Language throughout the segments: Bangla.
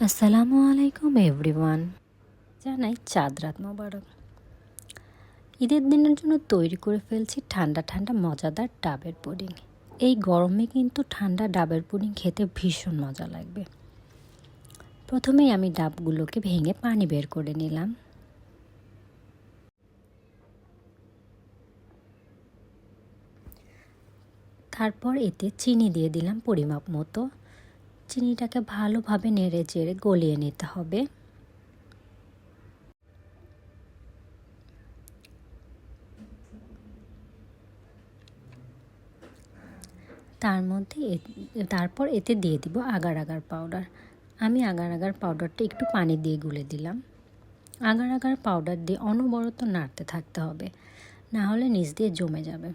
আসসালামু আলাইকুম এভরিওয়ান, জানাই চাঁদ রাত মোবারক। ঈদের দিনের জন্য তৈরি করে ফেলছি ঠান্ডা ঠান্ডা মজাদার ডাবের পুডিং। এই গরমে কিন্তু ঠান্ডা ডাবের পুডিং খেতে ভীষণ মজা লাগবে। প্রথমেই আমি ডাবগুলোকে ভেঙে পানি বের করে নিলাম। তারপর এতে চিনি দিয়ে দিলাম পরিমাপ মতো। চিনিটাকে ভালোভাবে নেড়ে চেড়ে গলিয়ে নিতে হবে। তারপর এতে দিয়ে দিব আগার আগার পাউডার। আমি আগার আগার পাউডারটা একটু পানি দিয়ে গুলে দিলাম। আগার আগার পাউডার দিয়ে অনবরত নাড়তে থাকতে হবে, না হলে নিচ দিয়ে জমে যাবে।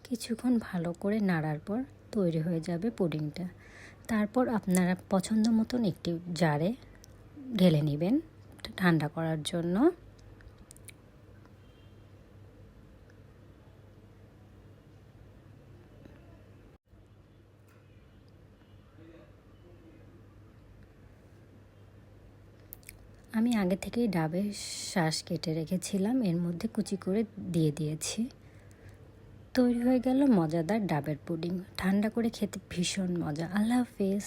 কিছুক্ষণ ভালো করে নাড়ার পর তৈরি হয়ে যাবে পুডিংটা। তারপর আপনারা পছন্দ মতন একটি জারে ঢেলে নেবেন ঠান্ডা করার জন্য। আমি আগে থেকেই ডাবের শাঁস কেটে রেখেছিলাম, এর মধ্যে কুচি করে দিয়ে দিয়েছি। তৈরি হয়ে গেল মজাদার ডাবের পুডিং। ঠান্ডা করে খেতে ভীষণ মজা। আল্লাহ হাফেজ।